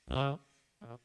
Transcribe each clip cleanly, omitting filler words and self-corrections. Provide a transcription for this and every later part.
Oh, oh.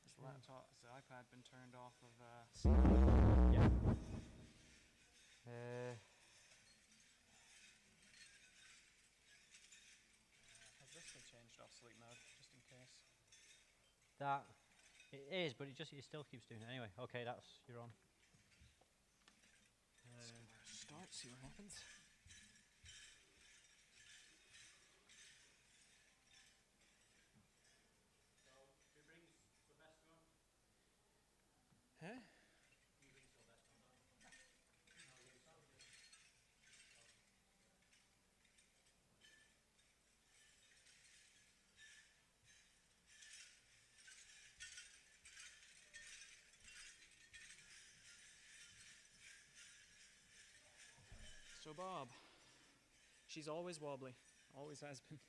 Has the laptop, has the iPad been turned off of Yeah. has this been changed off sleep mode, just in case? That it is, but it still keeps doing it anyway. Okay, you're on. Let's give her a start, see what happens. So who brings Sylvester on? Huh? You bring Sylvester on, don't you? No, you Sylvester. So Bob, she's always wobbly, always has been.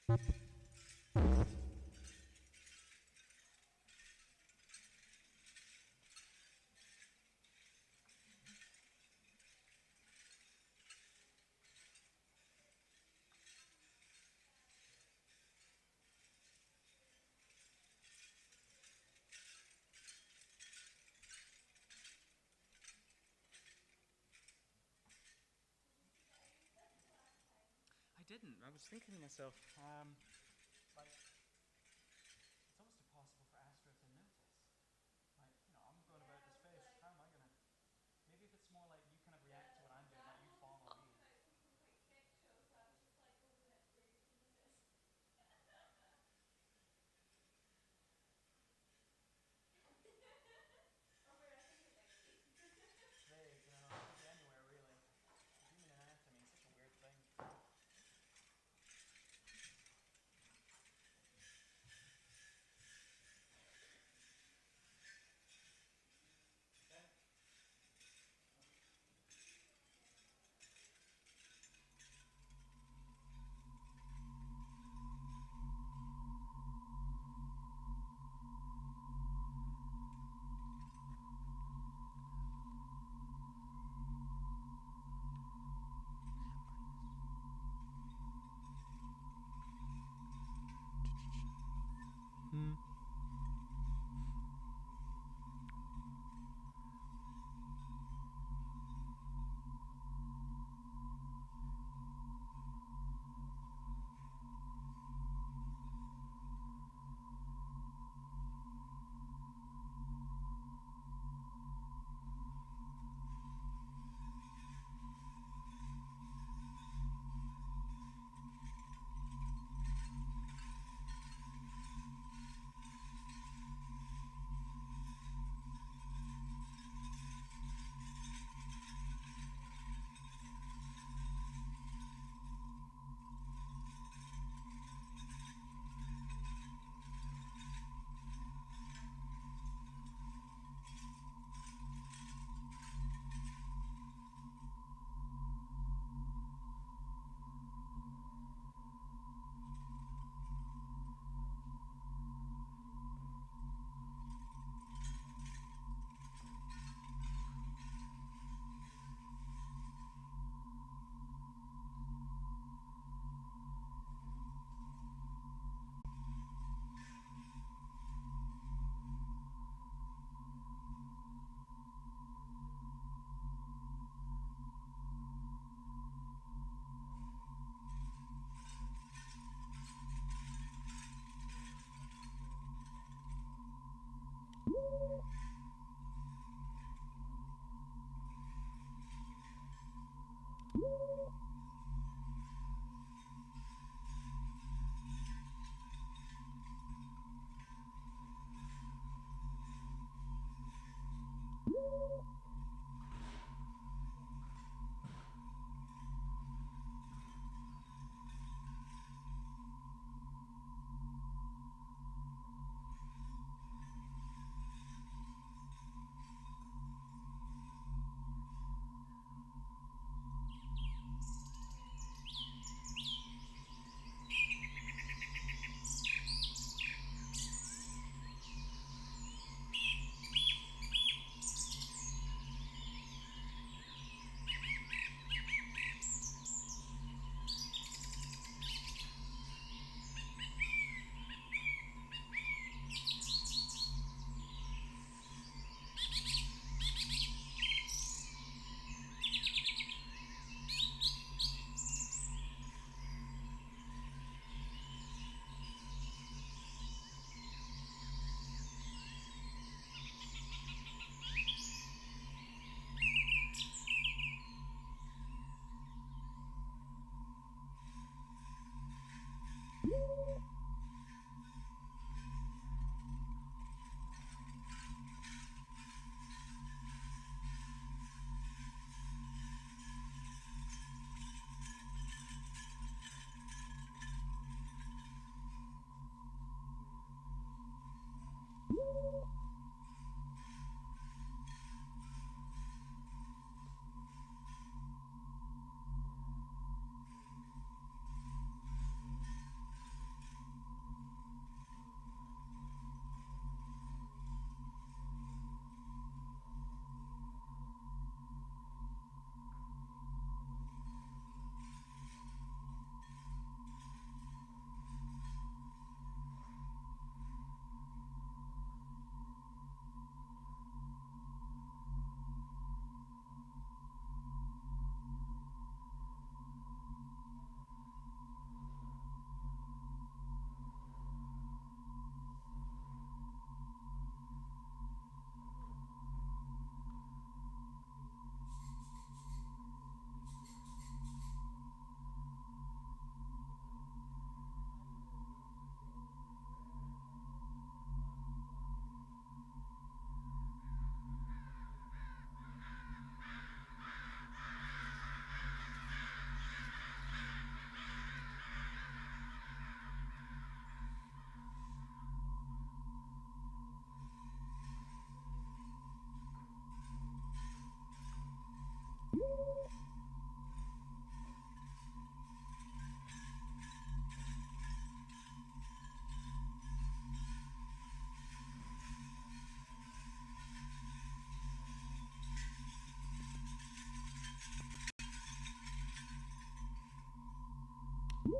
I didn't. I was thinking to myself, like, it's almost impossible for Astra to notice. Like, I'm going about this space. How am I gonna? Maybe if it's more like you kind of react to what I'm doing, like you follow my lead. It's vague, it could be anywhere really. Human anatomy is such a weird thing. You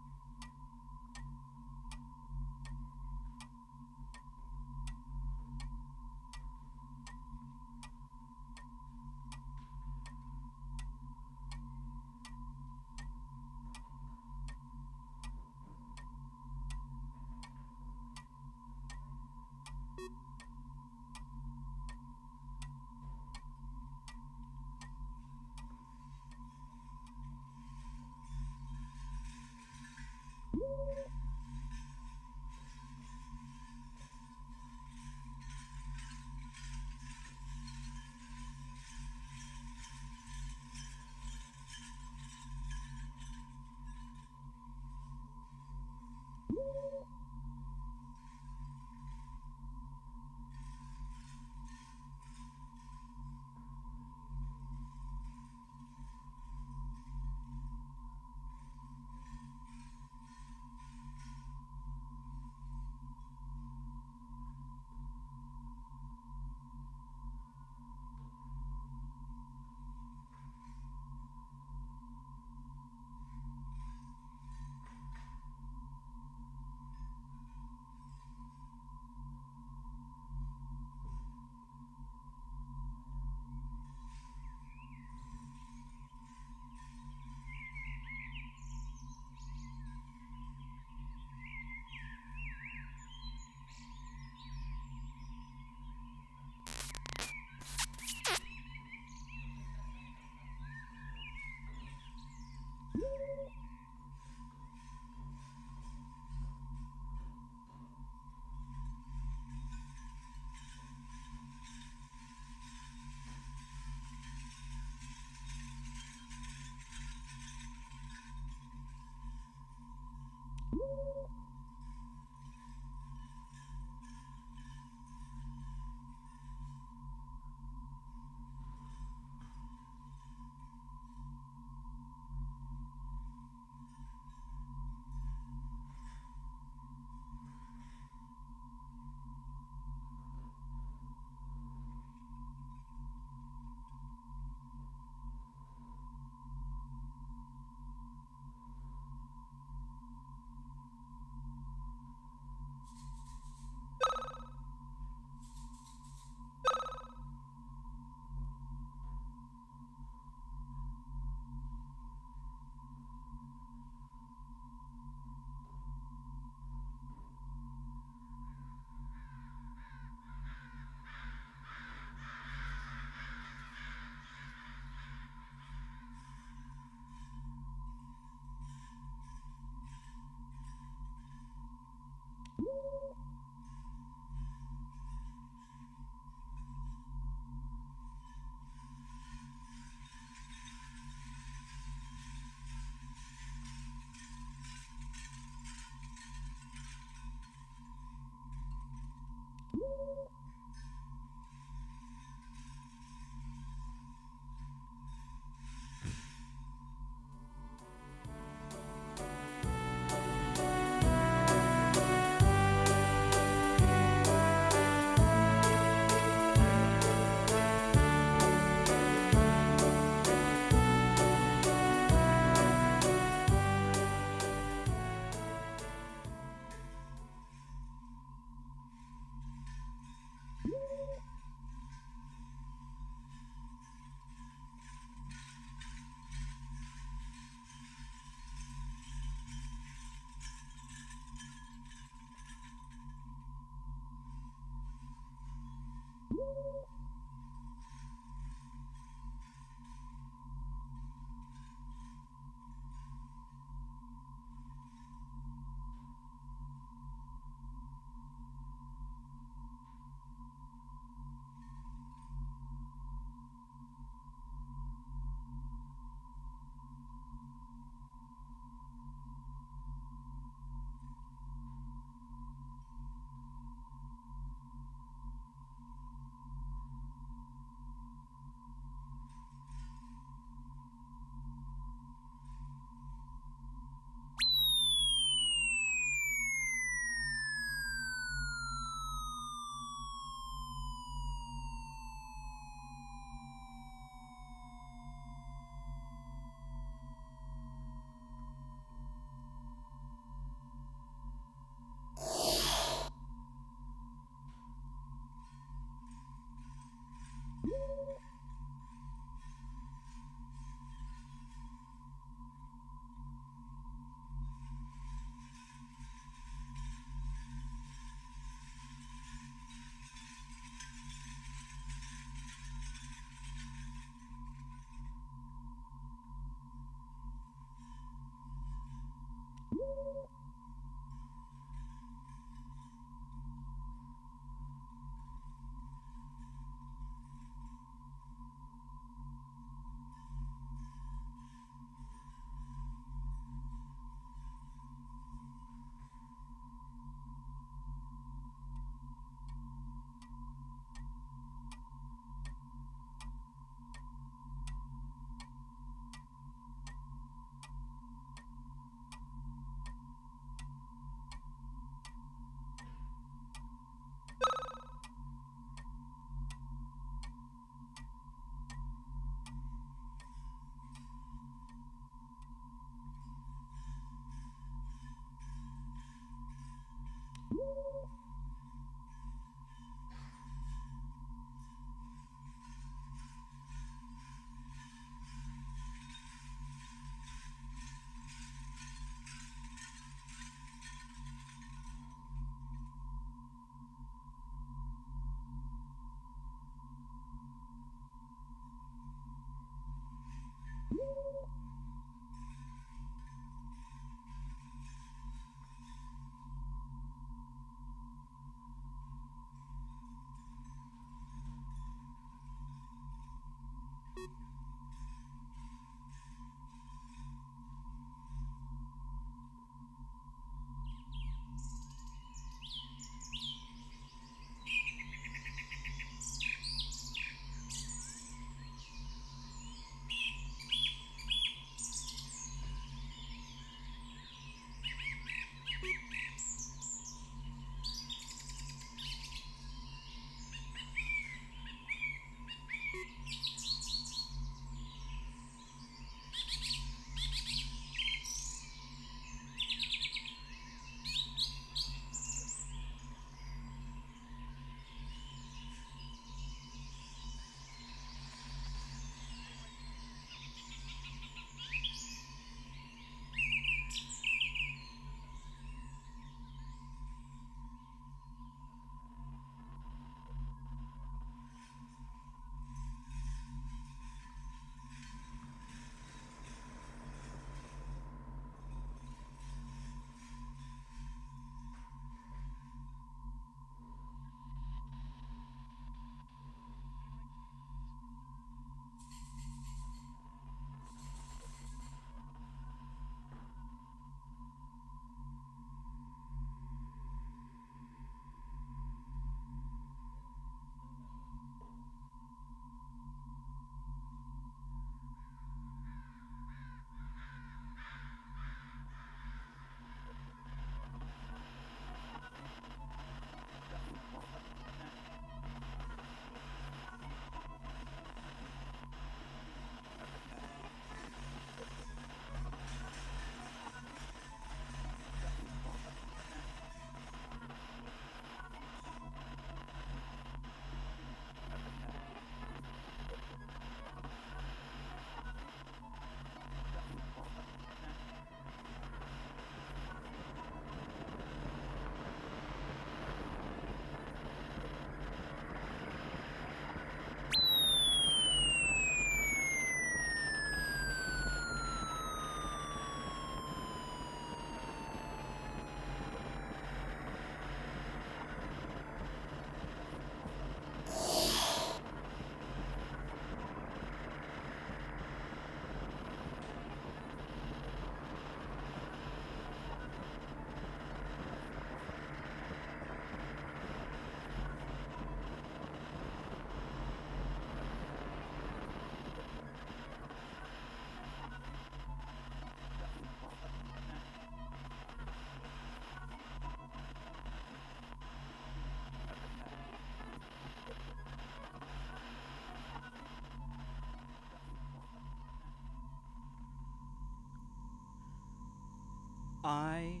I,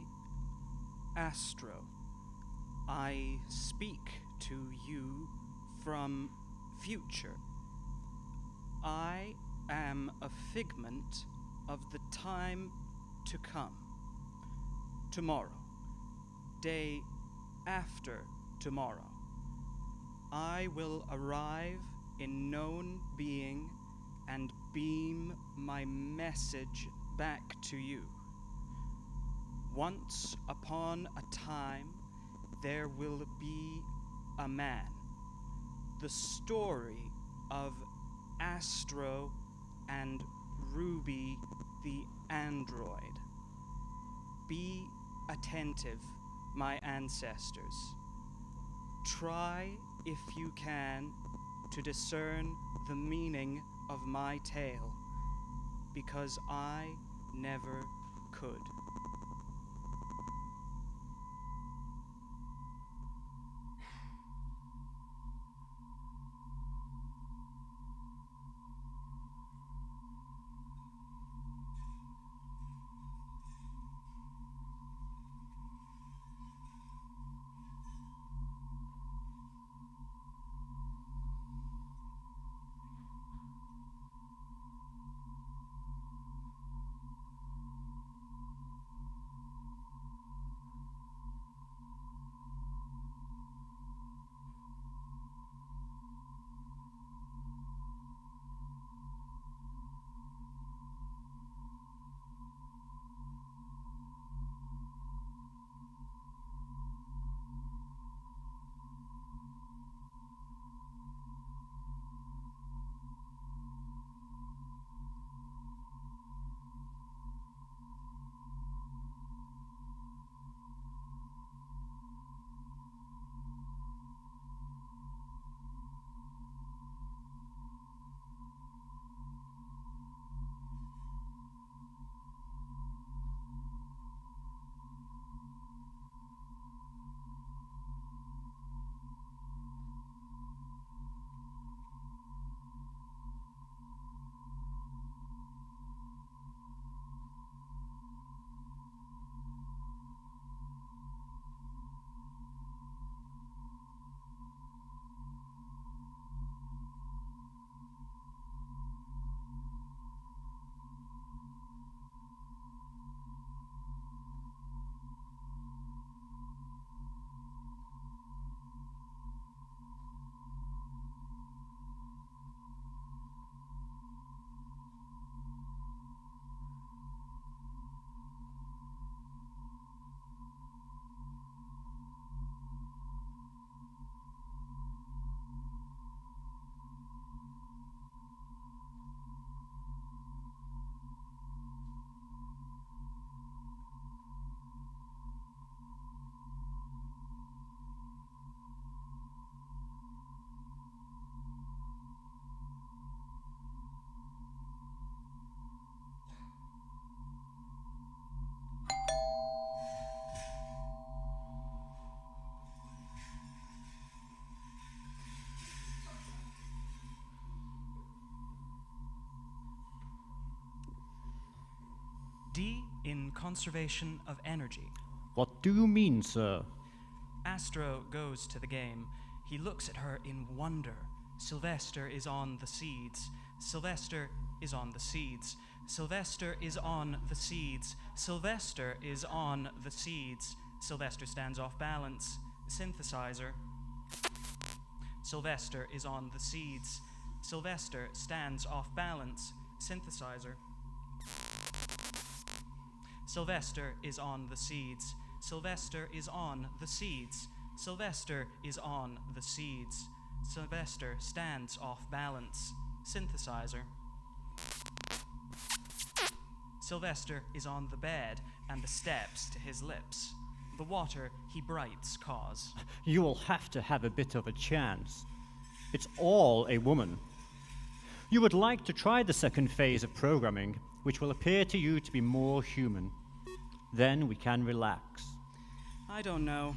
Astro, I speak to you from future. I am a figment of the time to come. Tomorrow, day after tomorrow, I will arrive in known being and beam my message back to you. Once upon a time, there will be a man. The story of Astro and Ruby the android. Be attentive, my ancestors. Try, if you can, to discern the meaning of my tale, because I never could. D in conservation of energy. What do you mean, sir? Astro goes to the game. He looks at her in wonder. Sylvester is on the seeds. Sylvester is on the seeds. Sylvester is on the seeds. Sylvester is on the seeds. Sylvester stands off balance. Synthesizer. Sylvester is on the seeds. Sylvester stands off balance. Synthesizer. Sylvester is on the seeds. Sylvester is on the seeds. Sylvester is on the seeds. Sylvester stands off balance. Synthesizer. Sylvester is on the bed and the steps to his lips. The water he brights cause. You will have to have a bit of a chance. It's all a woman. You would like to try the second phase of programming, which will appear to you to be more human. Then we can relax. I don't know.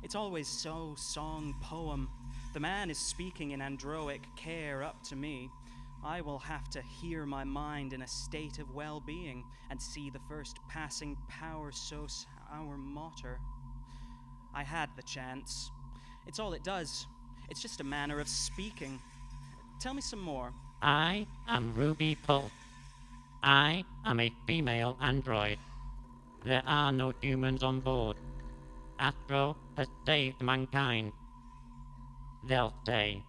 It's always so song poem. The man is speaking in androic care up to me. I will have to hear my mind in a state of well-being and see the first passing power source our mater. I had the chance. It's all it does. It's just a manner of speaking. Tell me some more. I am Ruby Pulse. I am a female android. There are no humans on board. Astro has saved mankind. They'll say,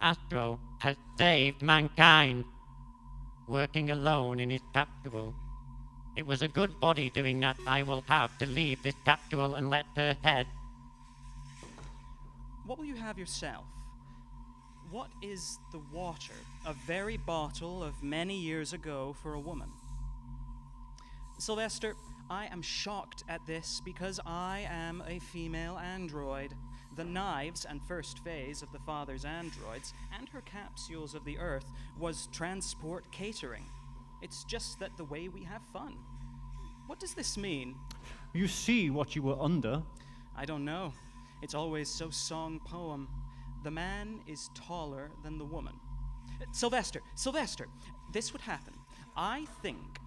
Astro has saved mankind. Working alone in his capsule. It was a good body doing that. I will have to leave this capsule and let her head. What will you have yourself? What is the water, a very bottle of many years ago for a woman? Sylvester, I am shocked at this because I am a female android. The knives and first phase of the father's androids and her capsules of the Earth was transport catering. It's just that the way we have fun. What does this mean? You see what you were under. I don't know. It's always so song poem. The man is taller than the woman. Sylvester, this would happen. I think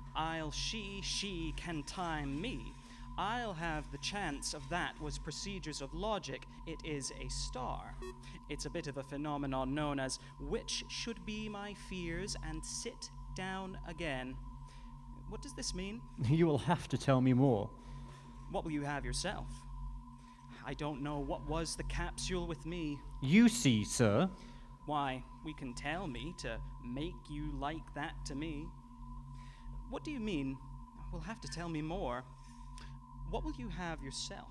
she can time me. I'll have the chance of that was procedures of logic. It is a star. It's a bit of a phenomenon known as which should be my fears and sit down again. What does this mean? You will have to tell me more. What will you have yourself? I don't know what was the capsule with me. You see, sir. Why, we can tell me to make you like that to me. What do you mean? Will have to tell me more. What will you have yourself?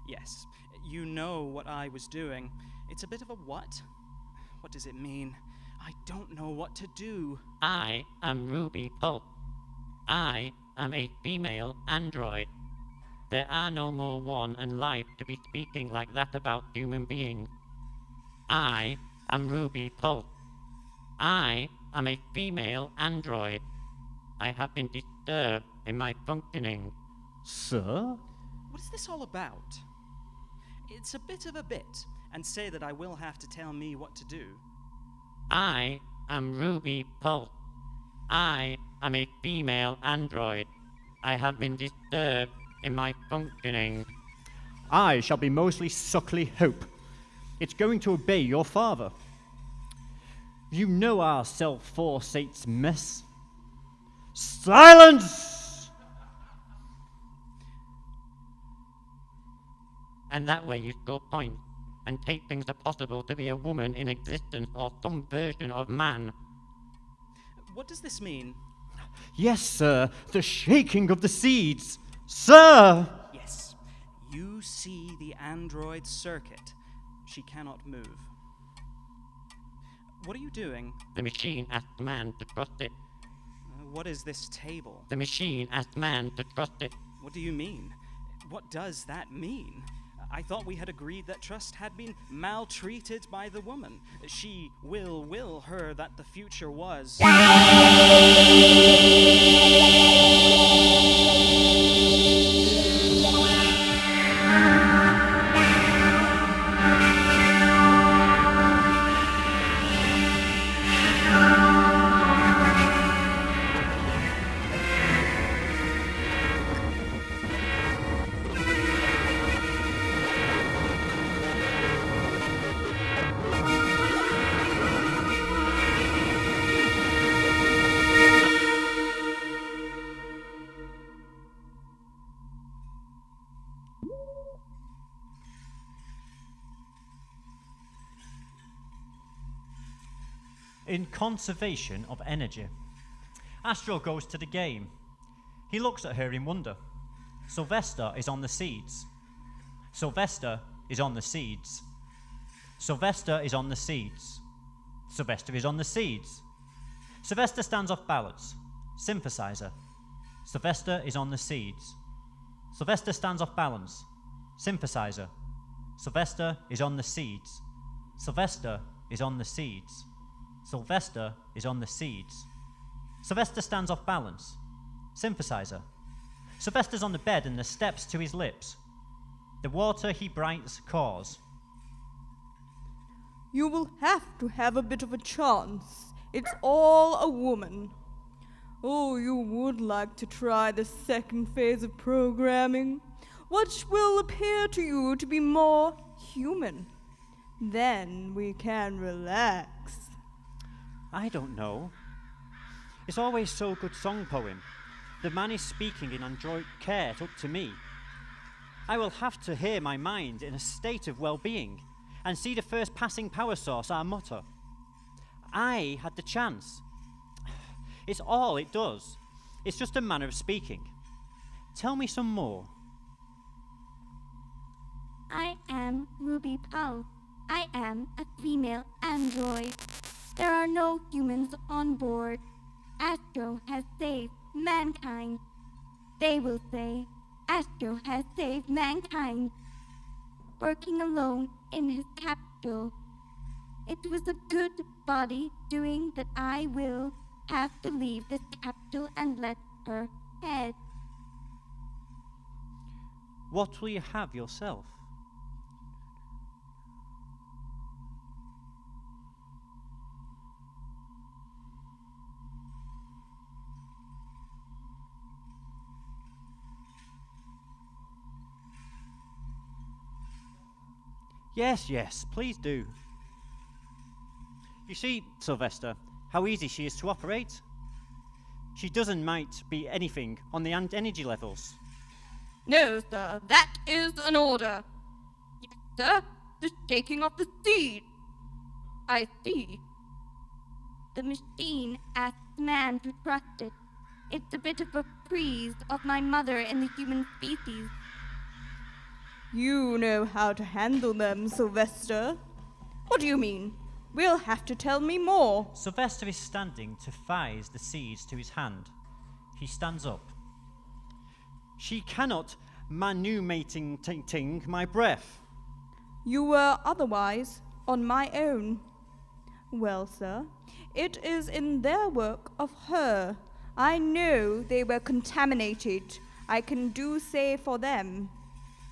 Yes, you know what I was doing. It's a bit of a what? What does it mean? I don't know what to do. I am Ruby Pulse. I am a female android. There are no more one and life to be speaking like that about human beings. I am Ruby Pulse. I am a female android. I have been disturbed in my functioning. Sir? What is this all about? It's a bit of a bit, and say that I will have to tell me what to do. I am Ruby Pulse. I am a female android. I have been disturbed in my functioning. I shall be mostly Suckley Hope. It's going to obey your father. You know our self-forsates mess. Silence! And that way you score points and take things as possible to be a woman in existence or some version of man. What does this mean? Yes, sir, the shaking of the seeds. Sir! Yes, you see the android circuit. She cannot move. What are you doing? The machine asked man to trust it. What is this table? The machine asked man to trust it. What do you mean? What does that mean? I thought we had agreed that trust had been maltreated by the woman. She will her that the future was. In conservation of energy. Astro goes to the game. He looks at her in wonder. Sylvester is on the seeds. Sylvester is on the seeds. Sylvester is on the seeds. Sylvester is on the seeds. Sylvester stands off balance. Synthesizer. Sylvester is on the seeds. Sylvester stands off balance. Synthesizer. Sylvester is on the seeds. Sylvester is on the seeds. Sylvester is on the seeds. Sylvester stands off balance. Synthesizer. Sylvester's on the bed and the steps to his lips. The water he brights cause. You will have to have a bit of a chance. It's all a woman. Oh, you would like to try the second phase of programming, which will appear to you to be more human. Then we can relax. I don't know. It's always so good song poem. The man is speaking in android care up to me. I will have to hear my mind in a state of well-being and see the first passing power source our motto. I had the chance. It's all it does. It's just a manner of speaking. Tell me some more. I am Ruby Pulse. I am a female android. There are no humans on board. Astro has saved mankind. They will say, Astro has saved mankind. Working alone in his capsule. It was a good body doing that. I will have to leave this capsule and let her head. What will you have yourself? Yes, please do. You see, Sylvester, how easy she is to operate? She doesn't might be anything on the energy levels. No, sir, that is an order. Yes, sir, the shaking of the seed. I see. The machine asks man to trust it. It's a bit of a praise of my mother in the human species. You know how to handle them, Sylvester. What do you mean? We'll have to tell me more. Sylvester is standing to fise the seeds to his hand. He stands up. She cannot manumating my breath. You were otherwise on my own. Well, sir, it is in their work of her. I know they were contaminated. I can do say for them.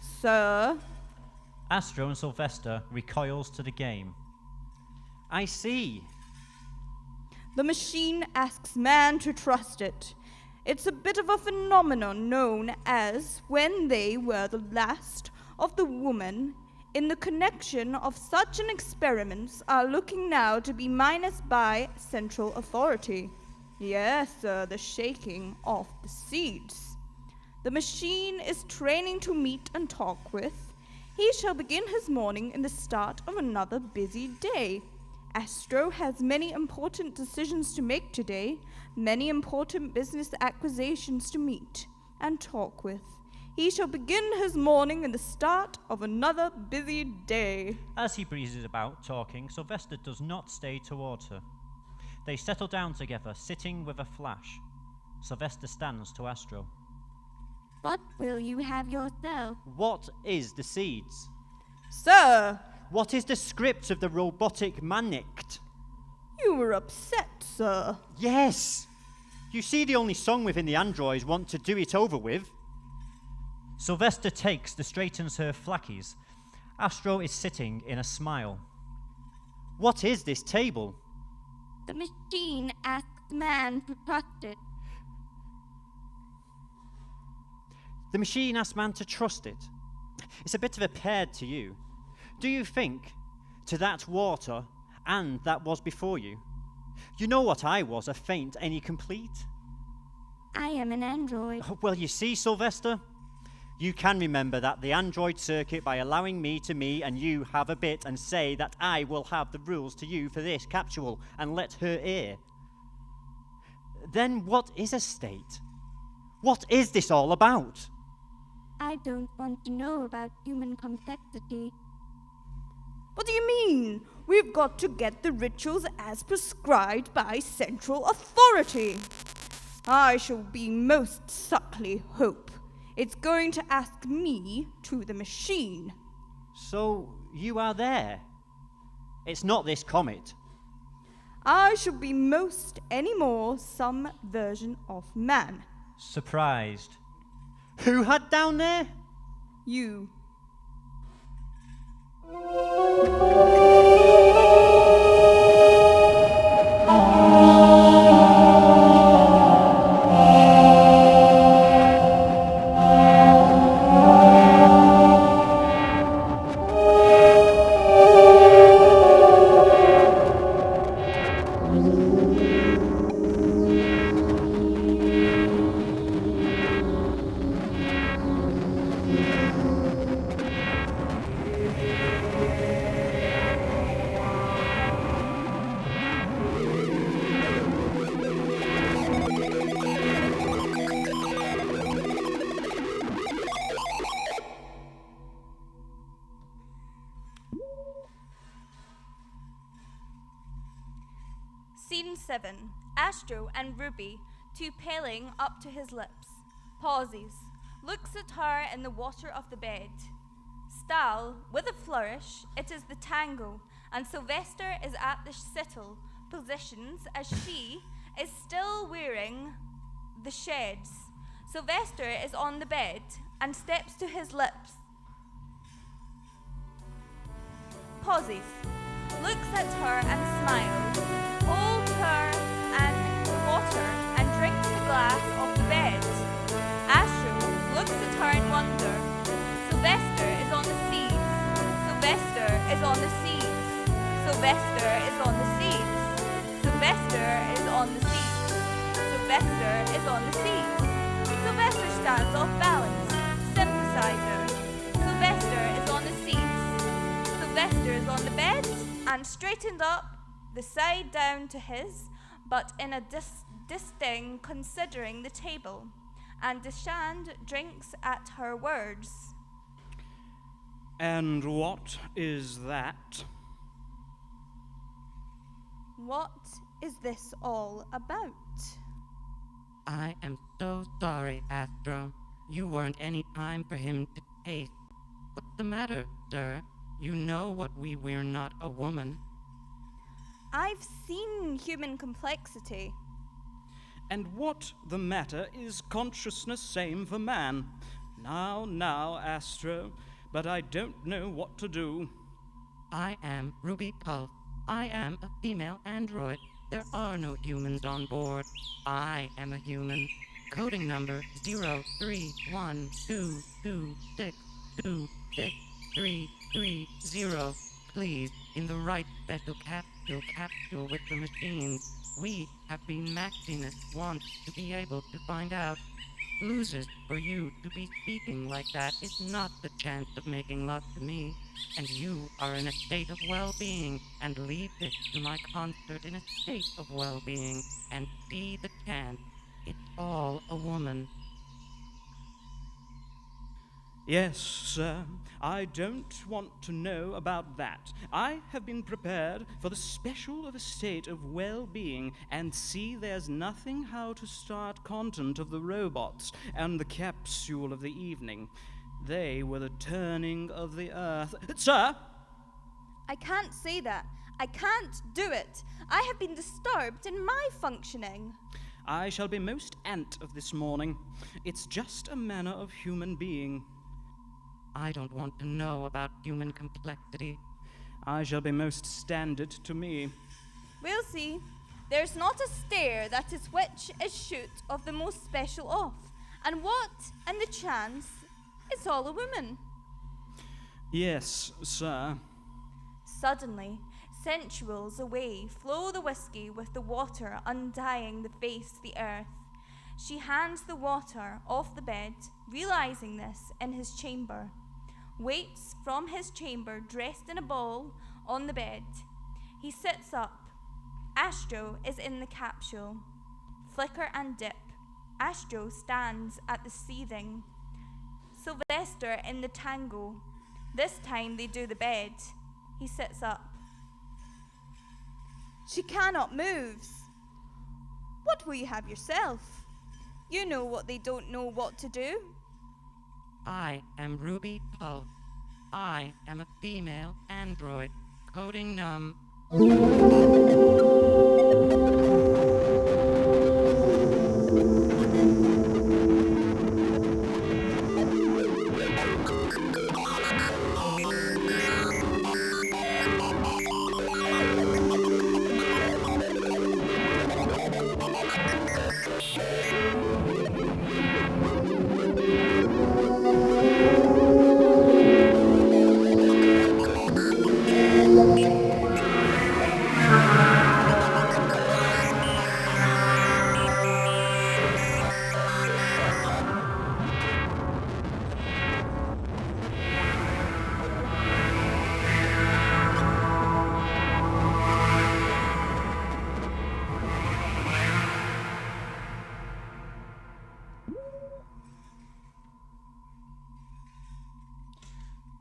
Sir? Astro and Sylvester recoils to the game. I see. The machine asks man to trust it. It's a bit of a phenomenon known as when they were the last of the woman in the connection of such an experiments are looking now to be minus by central authority. Yes, sir, the shaking of the seeds. The machine is training to meet and talk with. He shall begin his morning in the start of another busy day. Astro has many important decisions to make today, many important business acquisitions to meet and talk with. He shall begin his morning in the start of another busy day. As he breezes about talking, Sylvester does not stay towards her. They settle down together, sitting with a flash. Sylvester stands to Astro. What will you have yourself? What is the seeds? Sir! What is the script of the robotic manict? You were upset, sir. Yes! You see, the only song within the androids want to do it over with. Sylvester takes the straightens her flackies. Astro is sitting in a smile. What is this table? The machine asks man to trust it. The machine asks man to trust it. It's a bit of a pair to you. Do you think to that water and that was before you? You know what I was, a faint any complete? I am an android. Oh, well, you see, Sylvester, you can remember that the android circuit by allowing me to me and you have a bit and say that I will have the rules to you for this capsule and let her hear. Then what is a state? What is this all about? I don't want to know about human complexity. What do you mean? We've got to get the rituals as prescribed by central authority. I shall be most suckly hope. It's going to ask me to the machine. So you are there. It's not this comet. I shall be most any more some version of man. Surprised. Who had down there? You. 7. Astro and Ruby, two paling up to his lips. Pauses. Looks at her in the water of the bed. Stahl, with a flourish, it is the tango, and Sylvester is at the settle positions as she is still wearing the sheds. Sylvester is on the bed and steps to his lips. Pauses. Looks at her and smiles. Holds her and the water and drinks the glass off the bed. Astro looks at her in wonder. Sylvester is on the seeds. Sylvester is on the seeds. Sylvester is on the seeds. Sylvester is on the seeds. Sylvester is on the seeds. Sylvester stands off balance. Synthesizer. Sylvester is on the seeds. Sylvester is on the bed and straightened up, the side down to his, but in a disdain considering the table. And Deshand drinks at her words. And what is that? What is this all about? I am so sorry, Astro. You weren't any time for him to taste. What's the matter, sir? You know what we're not a woman. I've seen human complexity. And what the matter is consciousness same for man? Now, Astro, but I don't know what to do. I am Ruby Pulse. I am a female android. There are no humans on board. I am a human. Coding number 03122626330. Please, in the right special capsule with the machines. We have been Maximus wants to be able to find out. Loses for you to be speaking like that is not the chance of making love to me. And you are in a state of well-being, and leave this to my concert in a state of well-being, and see the chance. It's all a woman. Yes, sir. I don't want to know about that. I have been prepared for the special of a state of well-being, and see there's nothing how to start content of the robots and the capsule of the evening. They were the turning of the earth. Sir! I can't say that. I can't do it. I have been disturbed in my functioning. I shall be most ant of this morning. It's just a manner of human being. I don't want to know about human complexity. I shall be most standard to me. We'll see. There's not a stare that is which is shoot of the most special off. And what, and the chance, it's all a woman. Yes, sir. Suddenly, sensuals away flow the whiskey with the water undying the face of the earth. She hands the water off the bed, realizing this in his chamber. Waits from his chamber dressed in a ball on the bed. He sits up. Astro is in the capsule. Flicker and dip. Astro stands at the seething. Sylvester in the tango. This time they do the bed. He sits up. She cannot move. What will you have yourself? You know what they don't know what to do. I am Ruby Pulse. I am a female android. Coding num.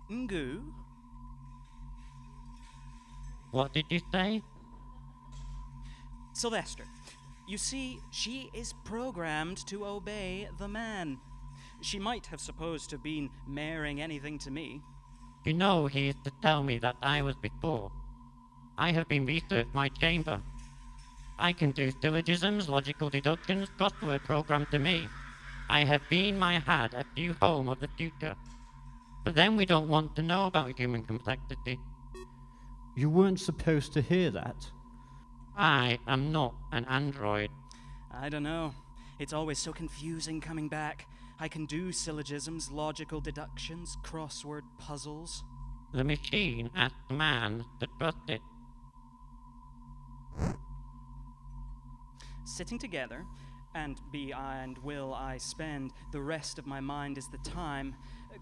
Ngu? What did you say? Sylvester, you see, she is programmed to obey the man. She might have supposed to have been maring anything to me. You know he used to tell me that I was before. I have been researched my chamber. I can do syllogisms, logical deductions, crossword programmed to me. I have been my had a few home of the future. But then we don't want to know about human complexity. You weren't supposed to hear that. I am not an android. I don't know. It's always so confusing coming back. I can do syllogisms, logical deductions, crossword puzzles. The machine asks man to trust it. Sitting together, and be I and will I spend the rest of my mind is the time.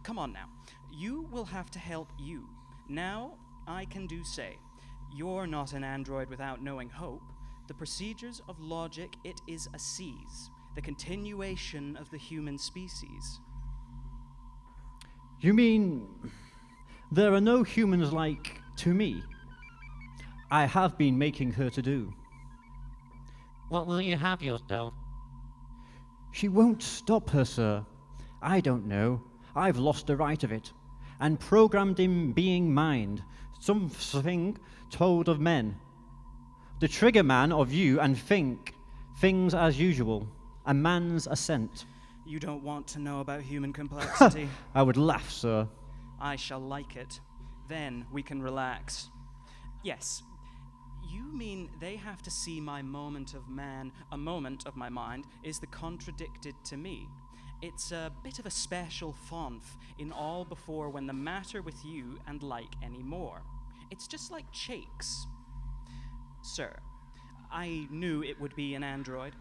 Come on now. You will have to help you. Now I can do say. You're not an android without knowing hope. The procedures of logic, it is a seize. The continuation of the human species. You mean there are no humans like to me? I have been making her to do. What will you have yourself? She won't stop her, sir. I don't know. I've lost the right of it, and programmed in being mind, something told of men. The trigger man of you and think, things as usual, a man's assent. You don't want to know about human complexity. I would laugh, sir. I shall like it. Then we can relax. Yes, you mean they have to see my moment of man, a moment of my mind, is the contradicted to me. It's a bit of a special fonf in all before when the matter with you and like any more. It's just like shakes. Sir, I knew it would be an android.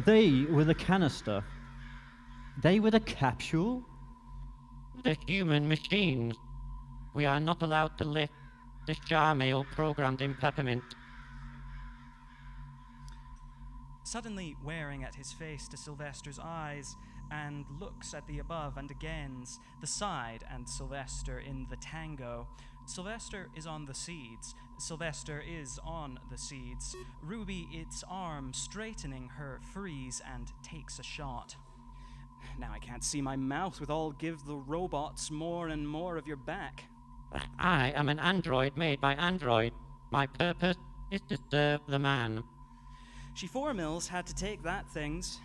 They were the canister. They were the capsule? The human machines. We are not allowed to lift the Charmail programmed in peppermint. Suddenly wearing at his face to Sylvester's eyes, and looks at the above and agains, the side, and Sylvester in the tango. Sylvester is on the seeds. Sylvester is on the seeds. Ruby, its arm straightening her, frees and takes a shot. Now I can't see my mouth with all give the robots more and more of your back. I am an android made by android. My purpose is to serve the man. She 4 mils had to take that things.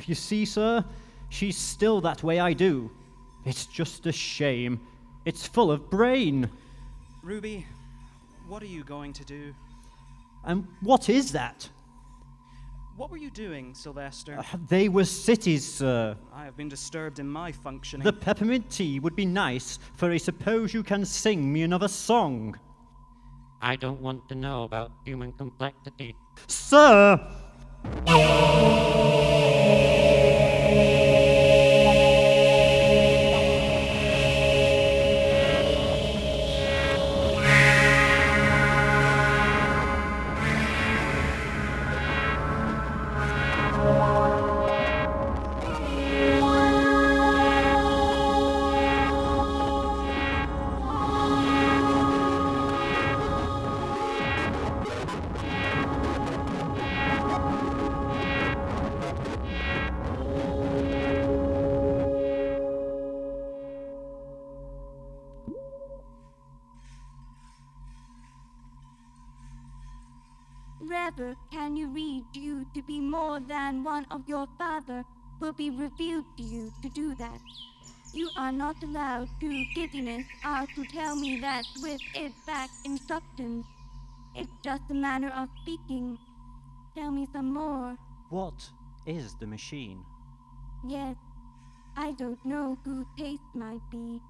You see, sir, she's still that way I do. It's just a shame. It's full of brain. Ruby, what are you going to do? And what is that? What were you doing, Sylvester? They were cities, sir. I have been disturbed in my functioning. The peppermint tea would be nice, for I suppose you can sing me another song. I don't want to know about human complexity. Sir! Rather, can you read you to be more than one of your father will be revealed to you to do that. You are not allowed to giddiness or to tell me that with it back instructions. It's just a manner of speaking. Tell me some more. What is the machine? Yes, I don't know whose taste might be.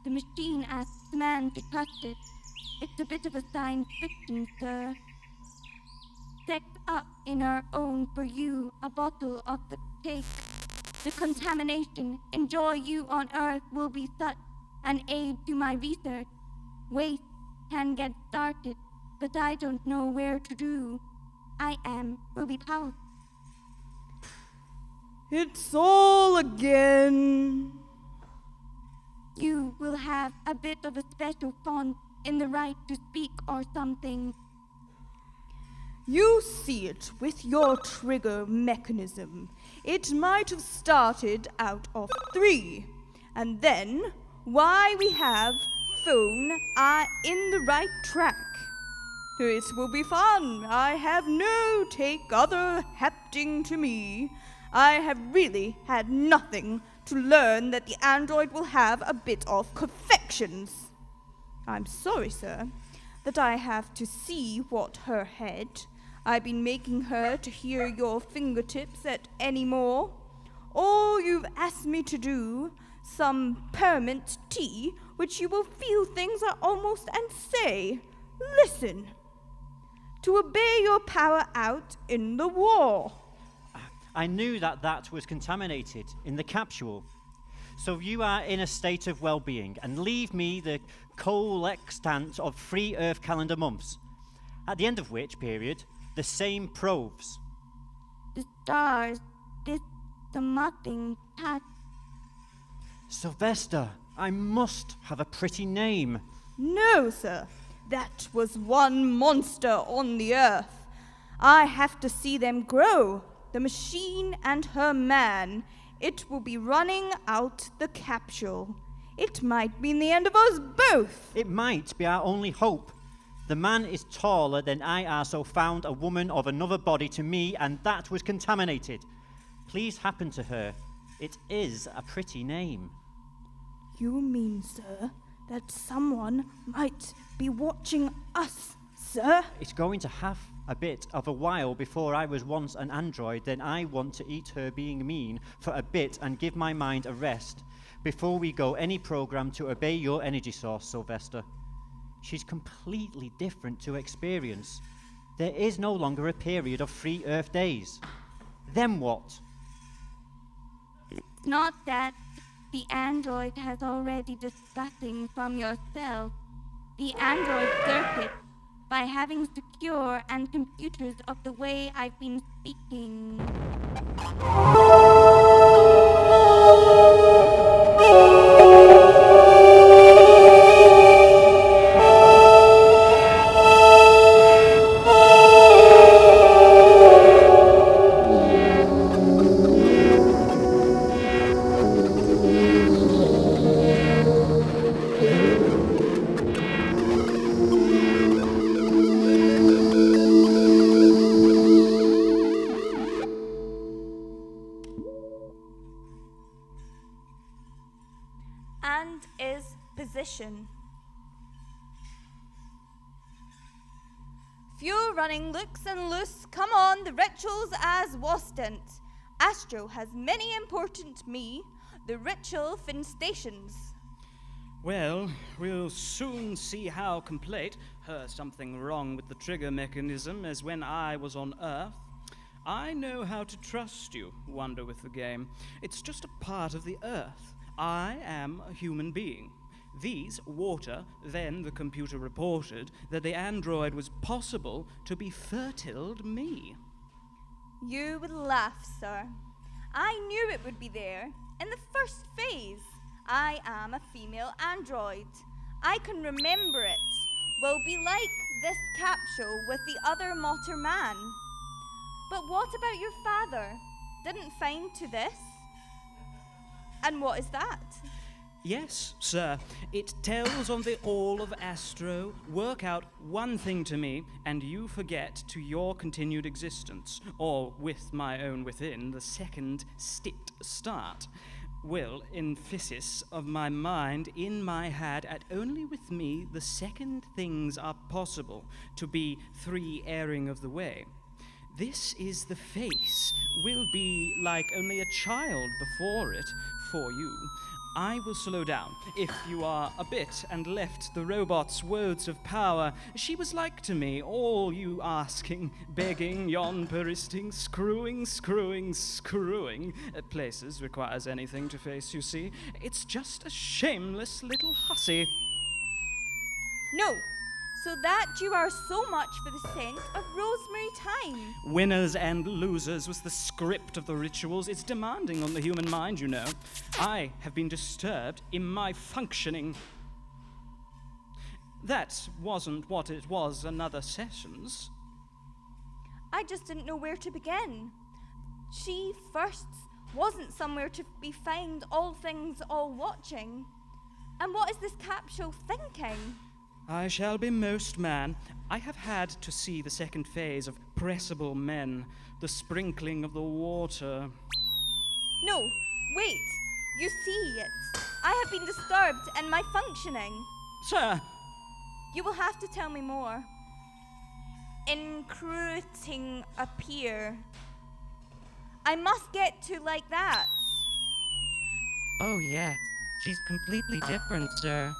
The machine asks man to trust it. It's a bit of a science fiction, sir. Set up in our own for you a bottle of the cake. The contamination, enjoy you on Earth will be such an aid to my research. Waste can get started, but I don't know where to do. I am Ruby Powell. It's all again. You will have a bit of a special font in the right to speak or something. You see it with your trigger mechanism. It might have started out of 3. And then, why we have phone are in the right track. It will be fun. I have no take other happening to me. I have really had nothing to learn that the android will have a bit of confections. I'm sorry, sir, that I have to see what her head. I've been making her to hear your fingertips at any more. Or you've asked me to do some permanent tea, which you will feel things are almost and say, listen, to obey your power out in the war. I knew that was contaminated in the capsule. So you are in a state of well-being, and leave me the coextant of 3 Earth calendar months, at the end of which period, the same proves. The stars, the muffin pat. Sylvester, I must have a pretty name. No, sir. That was one monster on the earth. I have to see them grow, the machine and her man. It will be running out the capsule. It might mean the end of us both. It might be our only hope. The man is taller than I are, so found a woman of another body to me, and that was contaminated. Please happen to her. It is a pretty name. You mean, sir, that someone might be watching us, sir? It's going to have a bit of a while before I was once an android, then I want to eat her being mean for a bit and give my mind a rest before we go any program to obey your energy source, Sylvester. She's completely different to experience. There is no longer a period of 3 Earth days. Then what? It's not that the android has already discussing from yourself. The android circuit by having secure and computers of the way I've been speaking. And is position. Few running looks and loose, come on, the rituals as wastant. Astro has many important me, the ritual fin stations. Well, we'll soon see how complete something wrong with the trigger mechanism as when I was on Earth. I know how to trust you, Wonder with the game. It's just a part of the Earth. I am a human being. These water, then the computer reported that the android was possible to be fertiled me. You would laugh, sir. I knew it would be there. In the first phase, I am a female android. I can remember it. Will be like this capsule with the other mortar man. But what about your father? Didn't find to this? And what is that? Yes, sir. It tells on the all of Astro, work out one thing to me, and you forget to your continued existence, or with my own within, the second stit start. Will, emphasis of my mind in my head, at only with me the second things are possible, to be 3 airing of the way. This is the face, will be like only a child before it, for you. I will slow down, if you are a bit, and left the robot's words of power. She was like to me, all you asking, begging, yon persisting, screwing. Places requires anything to face, you see. It's just a shameless little hussy. No. So that you are so much for the scent of rosemary thyme. Winners and losers was the script of the rituals. It's demanding on the human mind, you know. I have been disturbed in my functioning. That wasn't what it was another sessions. I just didn't know where to begin. She first wasn't somewhere to be found, all things all watching. And what is this capsule thinking? I shall be most man. I have had to see the second phase of pressable men, the sprinkling of the water. No, wait. You see it. I have been disturbed in my functioning. Sir! You will have to tell me more. Encroaching appear. I must get to like that. Oh, yeah. She's completely different, sir.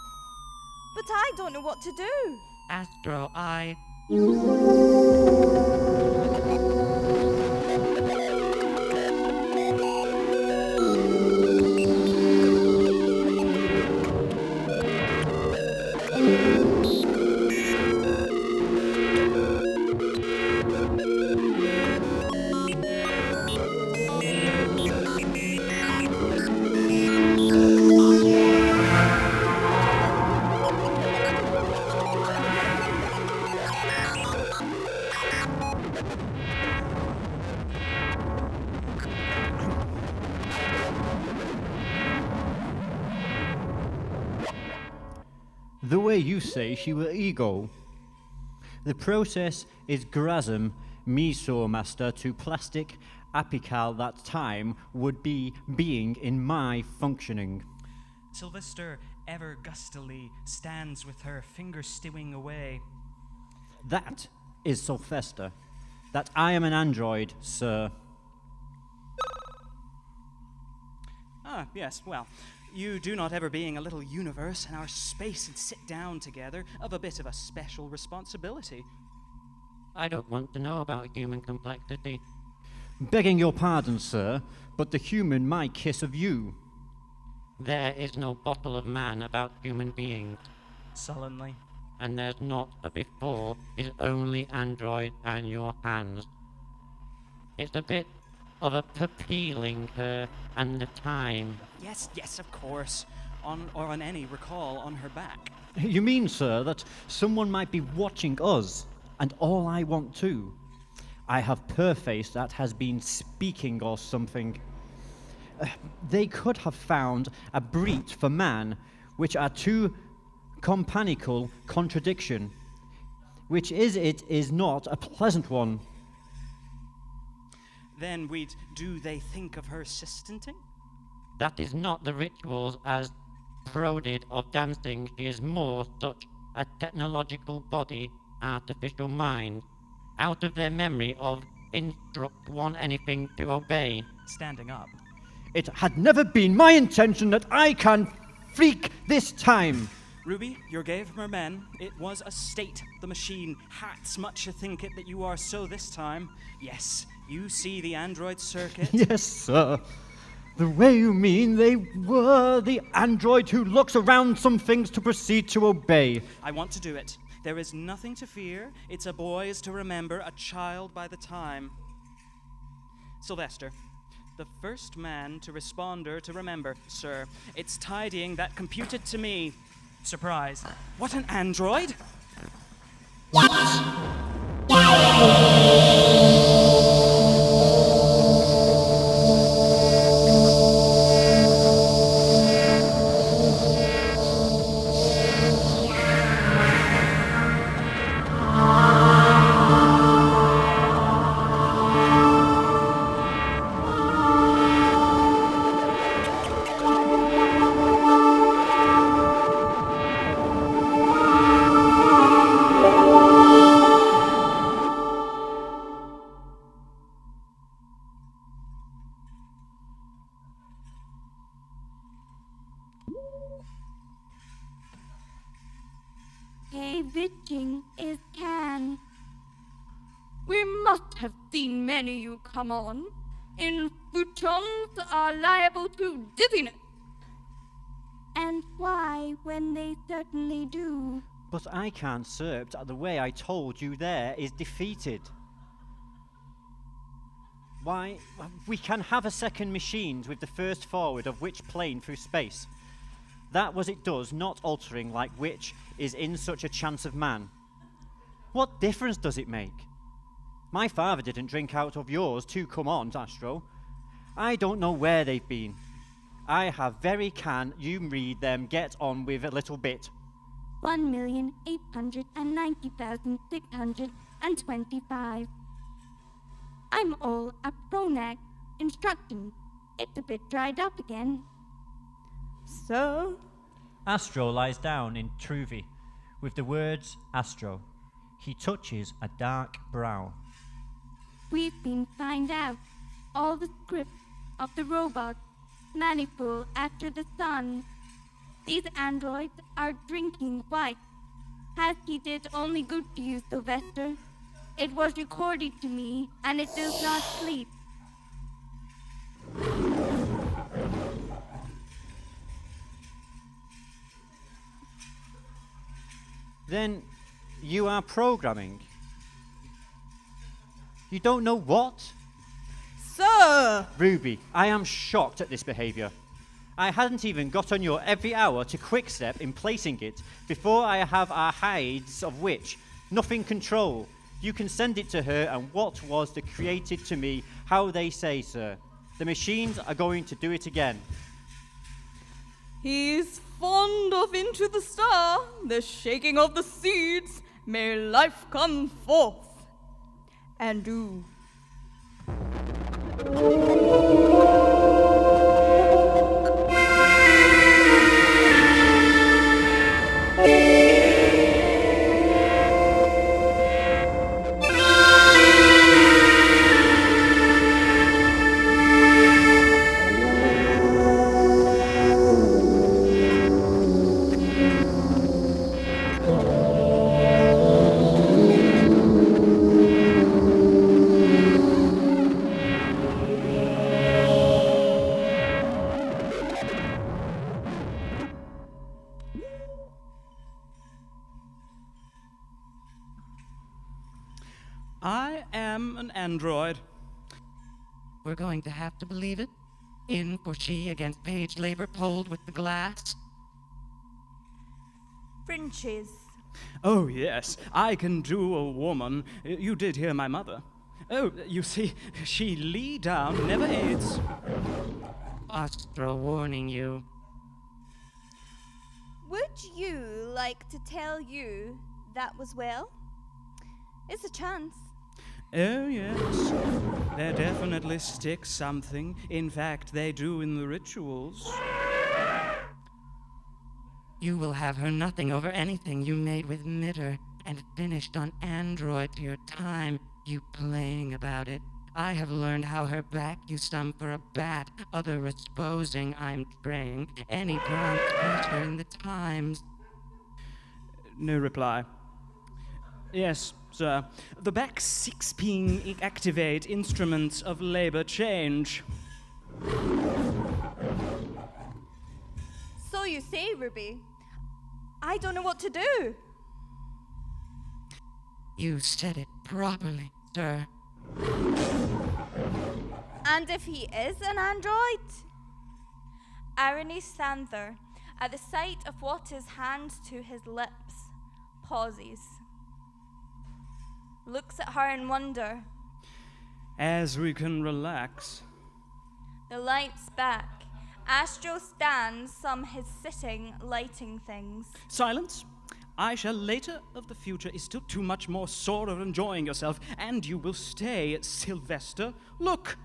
But I don't know what to do. Astro, I... The way you say she were ego. The process is grasm meso master to plastic apical that time would be being in my functioning. Sylvester ever gustily stands with her fingers stewing away. That is Sylvester. That I am an android, sir. Ah, yes, well, you do not ever being a little universe in our space and sit down together of a bit of a special responsibility. I don't want to know about human complexity. Begging your pardon, sir, but the human might kiss of you. There is no bottle of man about human beings, Sullenly. and there's not a before, it's only android and your hands. It's a bit of a appealing her and the time. Yes, of course. On any recall on her back. You mean, sir, that someone might be watching us, and all I want to? I have Perface that has been speaking or something. They could have found a breed for man, which are two companical contradiction, which it is not a pleasant one. Then do they think of her assistanting? That is not the rituals as prodid of dancing. She is more such a technological body, artificial mind, out of their memory of instruct one anything to obey. Standing up. It had never been my intention that I can freak this time. Ruby, your gay from her men, it was a state the machine hats much to think it that you are so this time. Yes, you see the android circuit. Yes, sir. The way you mean they were the android who looks around some things to proceed to obey. I want to do it. There is nothing to fear. It's a boy's to remember, a child by the time. Sylvester, the first man to responder to remember, sir. It's tidying that computed to me. Surprise. What an android? A witching is can. We must have seen many you come on. Infutons are liable to dizziness. And why, when they certainly do? But I can't serve that the way I told you there is defeated. Why, we can have a second machines with the first forward of which plane through space. That was it does, not altering like which is in such a chance of man. What difference does it make? My father didn't drink out of yours too, come on, Astro. I don't know where they've been. I have very can you read them get on with a little bit. 1,890,625. I'm all a pronac. Instructions. It's a bit dried up again. Sir? Astro lies down in Truvy with the words Astro. He touches a dark brow. We've been find out all the scripts of the robots, manifold after the sun. These androids are drinking white. Hasky did only good to you, Sylvester. It was recorded to me, and it does not sleep. Then you are programming. You don't know what? Sir! Ruby, I am shocked at this behavior. I hadn't even got on your every hour to quickstep in placing it before I have our hides of which nothing control. You can send it to her, and what was the created to me, how they say, sir. The machines are going to do it again. He's fond of Into the Star, the shaking of the seeds, may life come forth and do. I am an android. We're going to have to believe it. In for she against page labor polled with the glass. Fringes. Oh, yes, I can do a woman. You did hear my mother. Oh, you see, she lee down, never aids. Astro warning you. Would you like to tell you that was well? It's a chance. Oh, yes. There definitely sticks something. In fact, they do in the rituals. You will have her nothing over anything you made with Mitter, and finished on Android to your time, you playing about it. I have learned how her back you some for a bat, other exposing I'm praying, any bronze pressure in the times. No reply. Yes, sir. The back 6-ping activate instruments of labor change. So you say, Ruby. I don't know what to do. You said it properly, sir. And if he is an android? Irony Santher, at the sight of what is hand to his lips, pauses. Looks at her in wonder. As we can relax. The light's back. Astro stands, some his sitting, lighting things. Silence. I shall later of the future is still too much more sort of enjoying yourself, and you will stay, Sylvester. Look!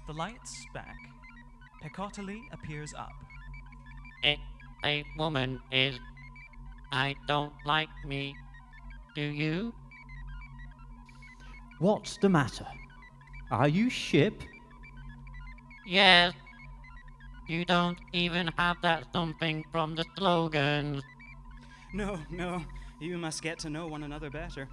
The light's back. Pecotily appears up. A woman is. I don't like me. Do you? What's the matter? Are you ship? Yes. You don't even have that something from the slogans. No, you must get to know one another better.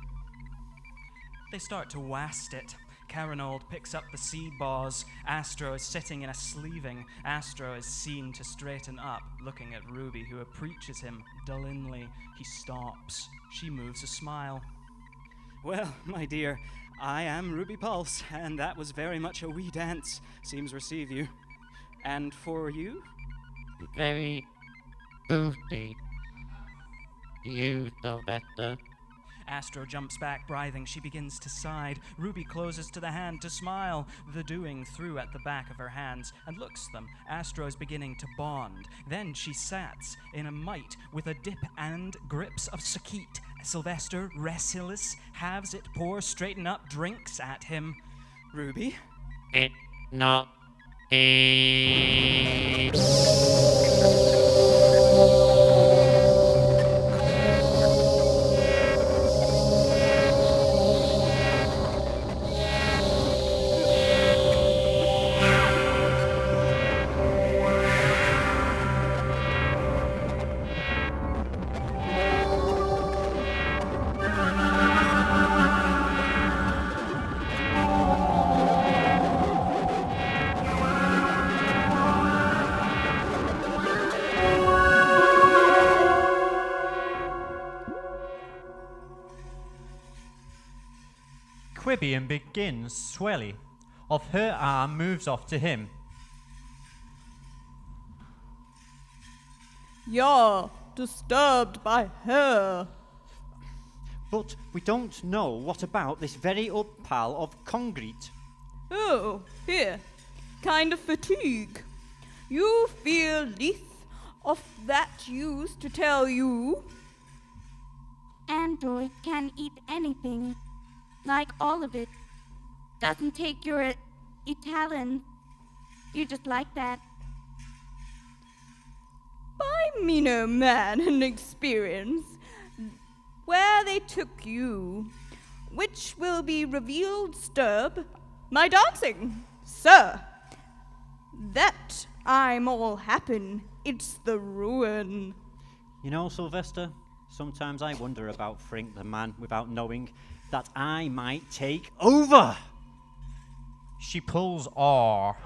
They start to wast it. Caranold picks up the seed bars. Astro is sitting in a sleeving. Astro is seen to straighten up, looking at Ruby, who approaches him dullinly. He stops. She moves a smile. Well, my dear, I am Ruby Pulse, and that was very much a wee dance. Seems receive you. And for you? Very boosty. You, Sylvester. Astro jumps back, writhing. She begins to side. Ruby closes to the hand to smile, the doing through at the back of her hands, and looks them. Astro is beginning to bond. Then she sats in a might with a dip and grips of Sakit. Sylvester, restless, halves it, pours, straighten up, drinks at him. Ruby? It's not he. Quibian begins swelly. Of her arm moves off to him. You're disturbed by her. But we don't know what about this very up pal of concrete. Oh, here. Kind of fatigue. You feel less of that used to tell you. Android can eat anything. Like all of it. Doesn't take your Italian. You just like that. I mean, no man and experience. Where they took you, which will be revealed, Sturb, my dancing, sir. That I'm all happen. It's the ruin. You know, Sylvester, sometimes I wonder about Frink the man without knowing that I might take over. She pulls R.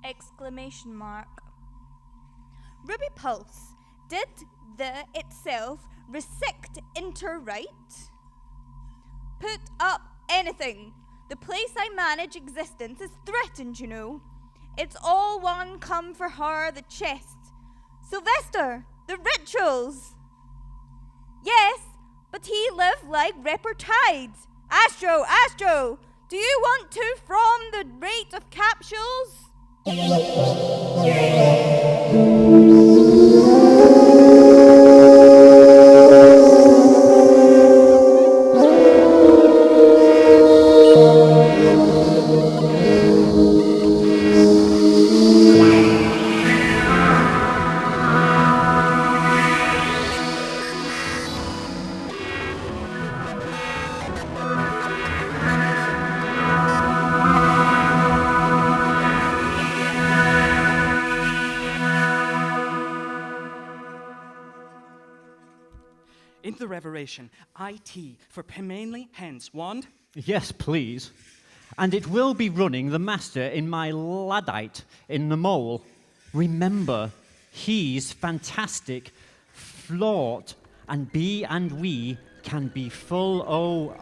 Exclamation mark. Ruby Pulse, did the itself resect right? Put up anything. The place I manage existence is threatened, you know. It's all one come for her, the chest. Sylvester, the rituals. Yes, but he lived like Ripper Tides. Astro, do you want to from the rate of capsules? In the reveration, IT for mainly hence wand. Yes, please. And it will be running the master in my Laddite in the mole. Remember, he's fantastic, flawed, and B and we can be full o.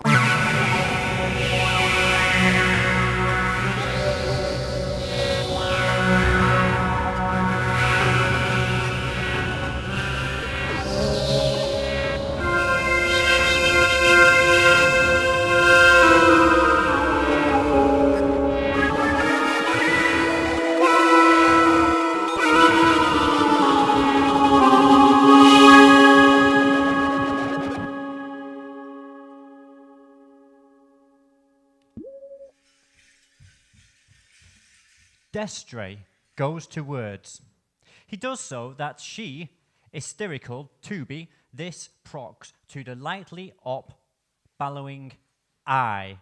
Destre goes to words. He does so that she, hysterical to be, this prox to the lightly op bellowing I.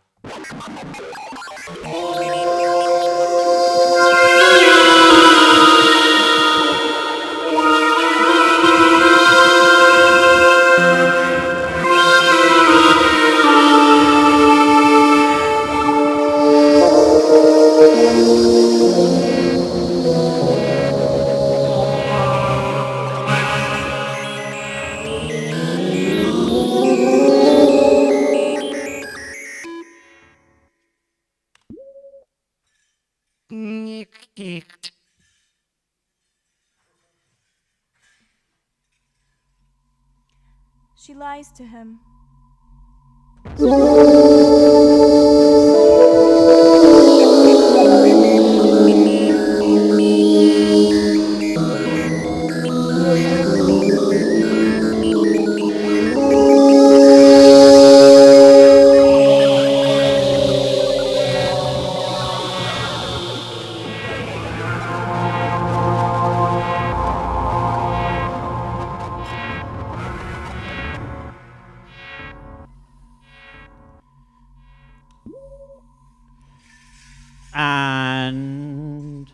She lies to him. And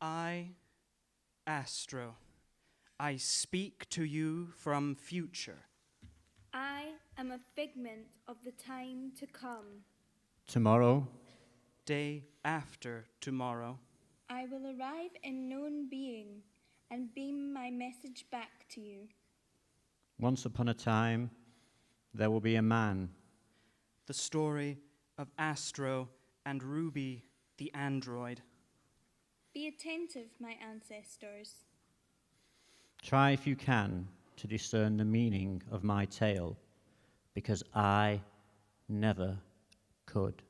I, Astro, I speak to you from future. I am a figment of the time to come. tomorrow, Day after tomorrow, I will arrive in known being and beam my message back to you. once upon a time, there will be a man. the story of Astro and Ruby the android. Be attentive, my ancestors. Try if you can to discern the meaning of my tale, because I never could.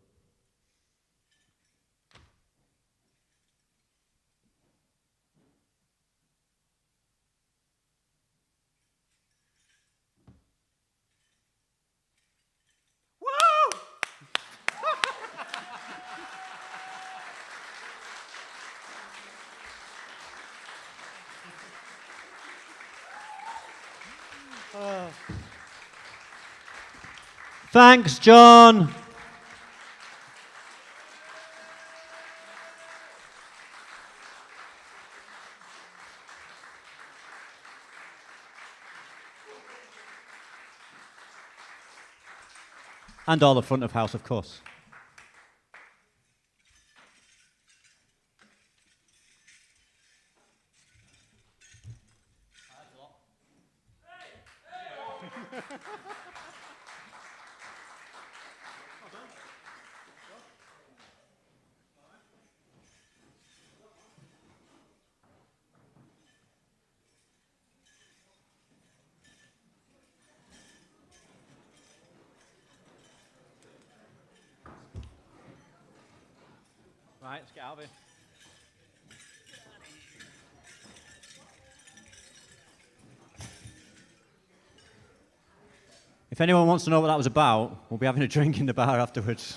Thanks, John. And all the front of house, of course. Right, let's get out of here. If anyone wants to know what that was about, we'll be having a drink in the bar afterwards.